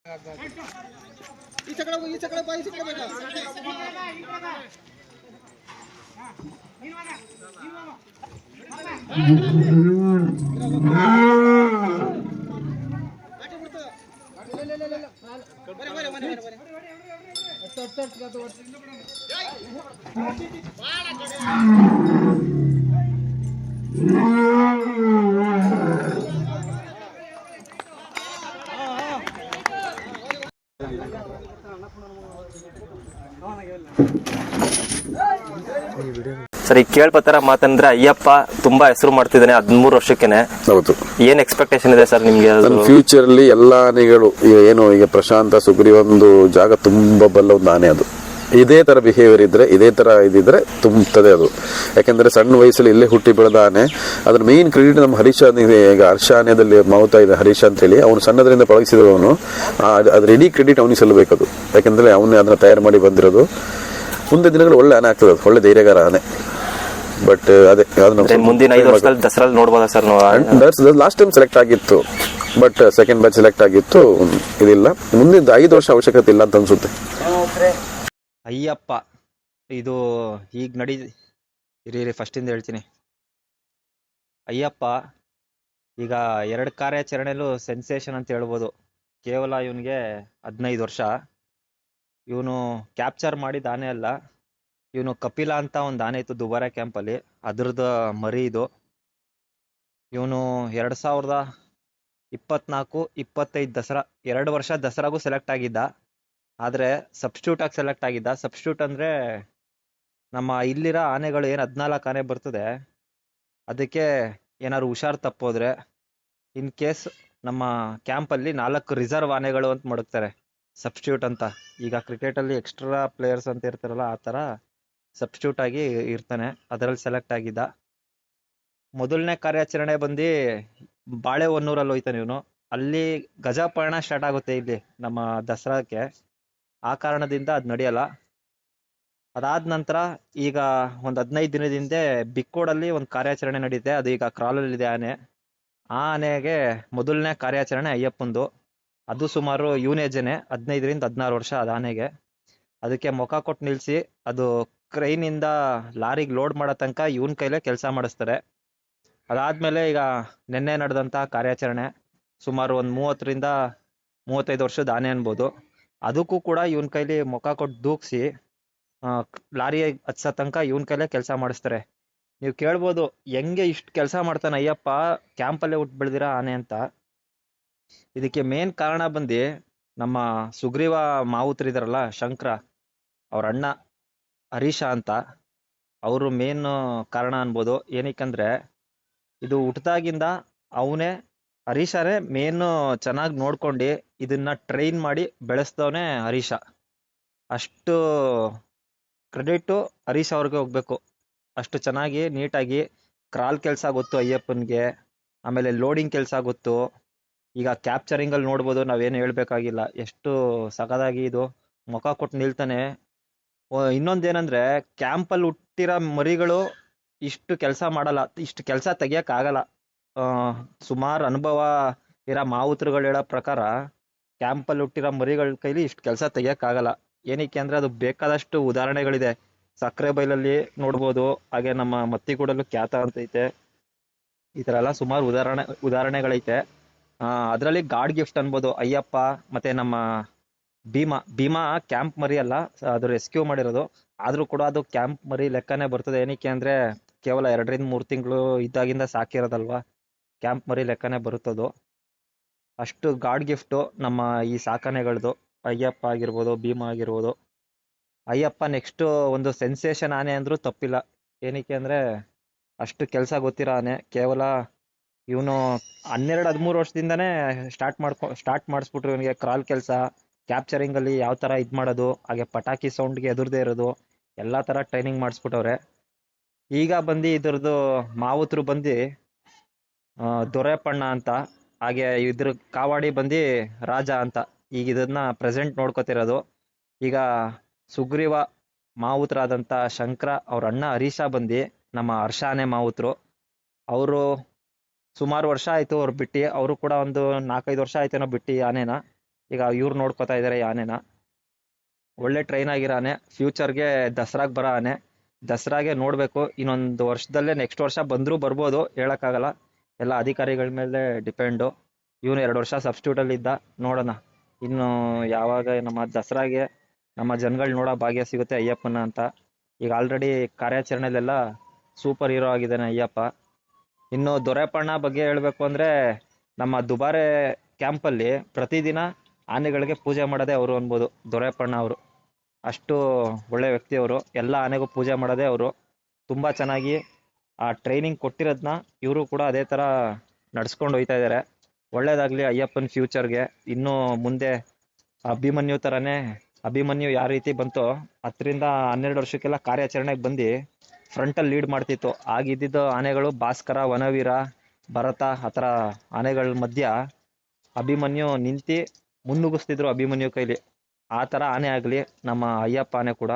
ಸರಿ, ಕೇಳ್ಪತ್ತಾರ ಮಾತಂದ್ರೆ ಅಯ್ಯಪ್ಪ ತುಂಬಾ ಹೆಸರು ಮಾಡ್ತಿದ್ದಾನೆ 13 ವರ್ಷಕ್ಕೆನೆ. ಹೌದು. ಏನ್ ಎಕ್ಸ್ಪೆಕ್ಟೇಷನ್ ಇದೆ ಸರ್ ನಿಮ್ಗೆ? ಫ್ಯೂಚರ್ ಅಲ್ಲಿ ಎಲ್ಲಾ ಆನೆಗಳು ಏನು ಈಗ ಪ್ರಶಾಂತ ಸುಗ್ರೀವ ಒಂದು ಜಾಗ ತುಂಬಾ ಬಲ್ಲ ಒಂದು ಆನೆ. ಅದು ಇದೇ ತರ ಬಿಹೇವಿಯರ್ ಇದ್ರೆ, ಇದೇ ತರ ಇದಿದ್ರೆ ತುಂಬುತ್ತದೆ ಅದು. ಯಾಕಂದ್ರೆ ಸಣ್ಣ ವಯಸ್ಸಲ್ಲಿ ಇಲ್ಲೇ ಹುಟ್ಟಿ ಬೆಳೆದ ಆನೆ. ಅದ್ರ ಮೇನ್ ಕ್ರೆಡಿಟ್ ನಮ್ಮ ಹರೀಶ. ಈಗ ಹರ್ಷ ಆನೆಯಲ್ಲಿ ಮಾವುತ ಇದೆ ಹರೀಶ ಅಂತ ಹೇಳಿ, ಅವನು ಸಣ್ಣದರಿಂದ ಪಳಗಿಸಿದವನು. ಅದ್ರ ಇಡೀ ಕ್ರೆಡಿಟ್ ಅವನಿಗೆ ಸಲ್ಲಬೇಕದು. ಯಾಕಂದ್ರೆ ಅವನೇ ಅದನ್ನ ತಯಾರು ಮಾಡಿ ಬಂದಿರೋದು. ಮುಂದೆ ದಿನಗಳು ಒಳ್ಳೆ ಆನೆ ಆಗ್ತದೆ, ಒಳ್ಳೆ ಧೈರ್ಯಗಾರ ಆನೆ. ಬಟ್ ಅದೇ ಮುಂದಿನ 5 ವರ್ಷದಲ್ಲಿ ದಸರಾ ನೋಡ್ಬೋದಾ ಸರ್? ಲಾಸ್ಟ್ ಟೈಮ್ ಸೆಲೆಕ್ಟ್ ಆಗಿತ್ತು, ಬಟ್ ಸೆಕೆಂಡ್ ಬ್ಯಾಚ್ ಸೆಲೆಕ್ಟ್ ಆಗಿತ್ತು. ಇದಿಲ್ಲ, ಮುಂದಿನ 5 ವರ್ಷ ಅವಶ್ಯಕತೆ ಇಲ್ಲ ಅಂತ ಅನ್ಸುತ್ತೆ. ಅಯ್ಯಪ್ಪ ಇದು ಈಗ ಇರಿ ಫಸ್ಟ್ ಇಂದ ಹೇಳ್ತೀನಿ. ಅಯ್ಯಪ್ಪ ಈಗ 2 ಕಾರ್ಯಾಚರಣೆಲೂ ಸೆನ್ಸೇಷನ್ ಅಂತ ಹೇಳ್ಬೋದು. ಕೇವಲ ಇವನಿಗೆ 15 ವರ್ಷ. ಇವನು ಕ್ಯಾಪ್ಚರ್ ಮಾಡಿದ ಆನೆ ಅಲ್ಲ, ಇವನು ಕಪಿಲ ಅಂತ ಒಂದು ಆನೆ ಇತ್ತು ದುಬಾರೆ ಕ್ಯಾಂಪಲ್ಲಿ, ಅದ್ರದ್ದು ಮರಿ ಇದು. ಇವನು 2024-25 ದಸರಾ 2 ವರ್ಷ ದಸರಾಗೂ ಸೆಲೆಕ್ಟ್ ಆಗಿದ್ದ. ಆದರೆ ಸಬ್ಸ್ಟಿಟ್ಯೂಟ್ ಆಗಿ ಸೆಲೆಕ್ಟ್ ಆಗಿದ್ದ. ಸಬ್ಸ್ಟಿಟ್ಯೂಟ್ ಅಂದರೆ ನಮ್ಮ ಇಲ್ಲಿರೋ ಆನೆಗಳು ಏನು 14 ಆನೆ ಬರ್ತದೆ, ಅದಕ್ಕೆ ಏನಾದ್ರು ಹುಷಾರು ತಪ್ಪೋದ್ರೆ ಇನ್ ಕೇಸ್ ನಮ್ಮ ಕ್ಯಾಂಪಲ್ಲಿ 4 ರಿಸರ್ವ್ ಆನೆಗಳು ಅಂತ ಮಡಗ್ತಾರೆ, ಸಬ್ಸ್ಟಿಟ್ಯೂಟ್ ಅಂತ. ಈಗ ಕ್ರಿಕೆಟಲ್ಲಿ ಎಕ್ಸ್ಟ್ರಾ ಪ್ಲೇಯರ್ಸ್ ಅಂತ ಇರ್ತಾರಲ್ಲ, ಆ ಥರ ಸಬ್ಸ್ಟಿಟ್ಯೂಟ್ ಆಗಿ ಇರ್ತಾನೆ. ಅದರಲ್ಲಿ ಸೆಲೆಕ್ಟ್ ಆಗಿದ್ದ. ಮೊದಲನೇ ಕಾರ್ಯಾಚರಣೆ ಬಂದು ಬಾಳೆಹೊನ್ನೂರಲ್ಲಿ ಹೋಯ್ತಾನೆ ಇವನು. ಅಲ್ಲಿ ಗಜಪಯಣ ಸ್ಟಾರ್ಟ್ ಆಗುತ್ತೆ ಇಲ್ಲಿ ನಮ್ಮ ದಸರಾಕ್ಕೆ. ಆ ಕಾರಣದಿಂದ ಅದು ನಡೆಯಲ್ಲ. ಅದಾದ ನಂತರ ಈಗ ಒಂದು 15 ದಿನದಿಂದ ಬಿಕ್ಕೋಡಲ್ಲಿ ಒಂದು ಕಾರ್ಯಾಚರಣೆ ನಡೀತೆ. ಅದು ಈಗ ಕ್ರಾಲಲ್ಲಿದೆ ಆನೆ. ಆ ಆನೆಗೆ ಮೊದಲನೇ ಕಾರ್ಯಾಚರಣೆ ಅಯ್ಯಪ್ಪಂದು. ಅದು ಸುಮಾರು ಯೂನೇಜನೆ 15-16 ವರ್ಷ ಅದು ಆನೆಗೆ. ಅದಕ್ಕೆ ಮುಖ ಕೊಟ್ಟು ನಿಲ್ಲಿಸಿ ಅದು ಕ್ರೈನಿಂದ ಲಾರಿಗೆ ಲೋಡ್ ಮಾಡೋ ತನಕ ಇವನ್ ಕೈಲೇ ಕೆಲಸ ಮಾಡಿಸ್ತಾರೆ. ಅದಾದ್ಮೇಲೆ ಈಗ ನಿನ್ನೆ ನಡೆದಂಥ ಕಾರ್ಯಾಚರಣೆ ಸುಮಾರು ಒಂದು 30-35 ವರ್ಷದ ಆನೆ ಅನ್ಬೋದು. ಅದಕ್ಕೂ ಕೂಡ ಇವನ್ ಕೈಲಿ ಮುಖ ಕೊಟ್ಟು ದೂಕ್ಸಿ ಲಾರಿ ಹತ್ಸೋ ತನಕ ಇವನ್ ಕೈಲೇ ಕೆಲಸ ಮಾಡಿಸ್ತಾರೆ. ನೀವು ಕೇಳ್ಬೋದು, ಹೆಂಗೆ ಇಷ್ಟು ಕೆಲಸ ಮಾಡ್ತಾನೆ ಅಯ್ಯಪ್ಪ, ಕ್ಯಾಂಪಲ್ಲೇ ಹುಟ್ಟು ಬೆಳೆದಿರೋ ಆನೆ ಅಂತ. ಇದಕ್ಕೆ ಮೇನ್ ಕಾರಣ ಬಂದು ನಮ್ಮ ಸುಗ್ರೀವ ಮಾವುತರಿದಾರಲ್ಲ, ಶಂಕರ ಅವ್ರ ಅಣ್ಣ ಹರೀಶ ಅಂತ, ಅವರು ಮೇನ್ ಕಾರಣ ಅನ್ಬೋದು. ಏನಕ್ಕಂದ್ರೆ ಇದು ಹುಟ್ಟದಾಗಿಂದ ಅವನೇ ಹರೀಶರೇ ಮೇನ್ ಚೆನ್ನಾಗಿ ನೋಡ್ಕೊಂಡು ಇದನ್ನ ಟ್ರೈನ್ ಮಾಡಿ ಬೆಳೆಸ್ದವನೇ ಹರೀಶ. ಅಷ್ಟು ಕ್ರೆಡಿಟು ಹರೀಶ್ ಅವ್ರಿಗೆ ಹೋಗ್ಬೇಕು. ಅಷ್ಟು ಚೆನ್ನಾಗಿ ನೀಟಾಗಿ ಕ್ರಾಲ್ ಕೆಲಸ ಗೊತ್ತು ಅಯ್ಯಪ್ಪನ್ಗೆ, ಆಮೇಲೆ ಲೋಡಿಂಗ್ ಕೆಲಸ ಗೊತ್ತು. ಈಗ ಕ್ಯಾಪ್ಚರಿಂಗಲ್ಲಿ ನೋಡ್ಬೋದು, ನಾವೇನು ಹೇಳ್ಬೇಕಾಗಿಲ್ಲ, ಎಷ್ಟು ಸಖತ್ತಾಗಿ ಇದು ಮುಖ ಕೊಟ್ಟು ನಿಲ್ತಾನೆ. ಇನ್ನೊಂದೇನಂದ್ರೆ ಕ್ಯಾಂಪಲ್ಲಿ ಹುಟ್ಟಿರೋ ಮರಿಗಳು ಇಷ್ಟು ಕೆಲಸ ಮಾಡಲ್ಲ, ಇಷ್ಟು ಕೆಲಸ ತೆಗಿಯಕ್ಕಾಗಲ್ಲ. ಸುಮಾರು ಅನುಭವ ಇರೋ ಮಾವುತರುಗಳು ಹೇಳೋ ಪ್ರಕಾರ ಕ್ಯಾಂಪಲ್ಲಿ ಹುಟ್ಟಿರೋ ಮರಿಗಳ ಕೈಲಿ ಇಷ್ಟು ಕೆಲಸ ತೆಗಿಯಕ್ಕಾಗಲ್ಲ. ಏನಕ್ಕೆ ಅಂದ್ರೆ ಅದು ಬೇಕಾದಷ್ಟು ಉದಾಹರಣೆಗಳಿದೆ. ಸಕ್ಕರೆ ಬೈಲಲ್ಲಿ ನೋಡ್ಬೋದು, ಹಾಗೆ ನಮ್ಮ ಮತ್ತಿಗೂಡಲ್ಲೂ ಖ್ಯಾತ ಅಂತೈತೆ. ಈ ಥರ ಎಲ್ಲ ಸುಮಾರು ಉದಾಹರಣೆಗಳೈತೆ. ಅದರಲ್ಲಿ ಗಾಡ್ ಗಿಫ್ಟ್ ಅನ್ಬೋದು ಅಯ್ಯಪ್ಪ. ಮತ್ತೆ ನಮ್ಮ ಭೀಮಾ ಕ್ಯಾಂಪ್ ಮರಿ ಅಲ್ಲ, ಅದು ರೆಸ್ಕ್ಯೂ ಮಾಡಿರೋದು. ಆದ್ರೂ ಕೂಡ ಅದು ಕ್ಯಾಂಪ್ ಮರಿ ಲೆಕ್ಕನೇ ಬರ್ತದೆ. ಏನಕ್ಕೆ ಅಂದ್ರೆ ಕೇವಲ 2-3 ತಿಂಗಳು ಇದ್ದಾಗಿಂದ ಸಾಕಿರೋದಲ್ವಾ, ಕ್ಯಾಂಪ್ ಮರಿ ಲೆಕ್ಕನೇ ಬರುತ್ತದು. ಅಷ್ಟು ಗಾಡ್ ಗಿಫ್ಟು ನಮ್ಮ ಈ ಸಾಕಣೆಗಳದು. ಅಯ್ಯಪ್ಪ ಆಗಿರ್ಬೋದು, ಭೀಮಾ ಆಗಿರ್ಬೋದು. ಅಯ್ಯಪ್ಪ ನೆಕ್ಸ್ಟ್ ಒಂದು ಸೆನ್ಸೇಷನ್ ಆನೆ ಅಂದ್ರೂ ತಪ್ಪಿಲ್ಲ. ಏನಕ್ಕೆ ಅಂದ್ರೆ ಅಷ್ಟು ಕೆಲಸ ಗೊತ್ತಿರೋ ಆನೆ. ಕೇವಲ ಇವನು 12-13 ವರ್ಷದಿಂದನೇ ಸ್ಟಾರ್ಟ್ ಮಾಡಿಸ್ಬಿಟ್ರು ಇವನಿಗೆ ಕ್ರಾಲ್ ಕೆಲಸ. ಕ್ಯಾಪ್ಚರಿಂಗ್ ಅಲ್ಲಿ ಯಾವ ತರ ಇದ್ ಮಾಡೋದು, ಹಾಗೆ ಪಟಾಕಿ ಸೌಂಡ್ಗೆ ಎದುರದೇ ಇರೋದು, ಎಲ್ಲಾ ತರ ಟ್ರೈನಿಂಗ್ ಮಾಡಿಸ್ಬಿಟ್ಟವ್ರೆ. ಈಗ ಬಂದು ಇದ್ರದ್ದು ಮಾವುತರು ಬಂದು ದೊರೆಪಣ್ಣ ಅಂತ, ಹಾಗೆ ಇದ್ರ ಕಾವಾಡಿ ಬಂದು ರಾಜ ಅಂತ. ಈಗ ಇದನ್ನ ಪ್ರೆಸೆಂಟ್ ನೋಡ್ಕೋತಿರೋದು. ಈಗ ಸುಗ್ರೀವ ಮಾವುತರಾದಂಥ ಶಂಕರ ಅವ್ರ ಅಣ್ಣ ಹರೀಶ ಬಂದು ನಮ್ಮ ಹರ್ಷಾನೆ ಮಾವುತರು. ಅವರು ಸುಮಾರು ವರ್ಷ ಆಯ್ತು ಅವ್ರು ಬಿಟ್ಟು. ಅವರು ಕೂಡ ಒಂದು 4-5 ವರ್ಷ ಆಯ್ತೇನೋ ಬಿಟ್ಟು ಆನೆನ. ಈಗ ಇವ್ರು ನೋಡ್ಕೊತಾ ಇದ್ದಾರೆ ಈ ಆನೆನ. ಒಳ್ಳೆ ಟ್ರೈನ್ ಆಗಿರೋ ಆನೆ, ಫ್ಯೂಚರ್ಗೆ ದಸರಾಗೆ ಬರೋ ಆನೆ. ದಸರಾಗೆ ನೋಡಬೇಕು, ಇನ್ನೊಂದು ವರ್ಷದಲ್ಲೇ ನೆಕ್ಸ್ಟ್ ವರ್ಷ ಬಂದರೂ ಬರ್ಬೋದು, ಹೇಳೋಕ್ಕಾಗಲ್ಲ. ಎಲ್ಲ ಅಧಿಕಾರಿಗಳ ಮೇಲೆ ಡಿಪೆಂಡು. ಇವನು 2 ವರ್ಷ ಸಬ್ಸ್ಟಿಟ್ಯೂಟಲ್ಲಿ ಇದ್ದ, ನೋಡೋಣ ಇನ್ನು ಯಾವಾಗ ನಮ್ಮ ದಸರಾಗೆ ನಮ್ಮ ಜನಗಳು ನೋಡೋ ಭಾಗ್ಯ ಸಿಗುತ್ತೆ ಅಯ್ಯಪ್ಪನ ಅಂತ. ಈಗ ಆಲ್ರೆಡಿ ಕಾರ್ಯಾಚರಣೆಲೆಲ್ಲ ಸೂಪರ್ ಹೀರೋ ಆಗಿದ್ದಾನೆ ಅಯ್ಯಪ್ಪ. ಇನ್ನು ದೊರೆಪಣ್ಣ ಬಗ್ಗೆ ಹೇಳಬೇಕು ಅಂದರೆ, ನಮ್ಮ ದುಬಾರೆ ಕ್ಯಾಂಪಲ್ಲಿ ಪ್ರತಿದಿನ ಆನೆಗಳಿಗೆ ಪೂಜೆ ಮಾಡೋದೇ ಅವರು ಅನ್ಬೋದು, ದೊರೆಪಣ್ಣ ಅವರು. ಅಷ್ಟು ಒಳ್ಳೆ ವ್ಯಕ್ತಿ ಅವರು, ಎಲ್ಲ ಆನೆಗೂ ಪೂಜೆ ಮಾಡೋದೇ ಅವರು. ತುಂಬ ಚೆನ್ನಾಗಿ ಆ ಟ್ರೈನಿಂಗ್ ಕೊಟ್ಟಿರೋದನ್ನ ಇವರು ಕೂಡ ಅದೇ ಥರ ನಡ್ಸ್ಕೊಂಡು ಹೋಗ್ತಾ ಇದ್ದಾರೆ. ಒಳ್ಳೇದಾಗಲಿ ಅಯ್ಯಪ್ಪನ ಫ್ಯೂಚರ್ಗೆ. ಇನ್ನೂ ಮುಂದೆ ಅಭಿಮನ್ಯು ಥರನೇ, ಅಭಿಮನ್ಯು ಯಾವ ರೀತಿ ಬಂತೋ 10-12 ವರ್ಷಕ್ಕೆಲ್ಲ ಕಾರ್ಯಾಚರಣೆಗೆ ಬಂದು ಫ್ರಂಟಲ್ಲಿ ಲೀಡ್ ಮಾಡ್ತಿತ್ತು. ಆಗಿದ್ದಿದ್ದು ಆನೆಗಳು ಭಾಸ್ಕರ, ವನವೀರ, ಭರತ, ಆ ಥರ ಆನೆಗಳ ಮಧ್ಯ ಅಭಿಮನ್ಯು ನಿಂತು ಮುನ್ನುಗ್ಗಿಸ್ತಿದ್ರು ಅಭಿಮನ್ಯು ಕೈಲಿ. ಆ ಥರ ಆನೆ ಆಗಲಿ ನಮ್ಮ ಅಯ್ಯಪ್ಪ ಆನೆ ಕೂಡ.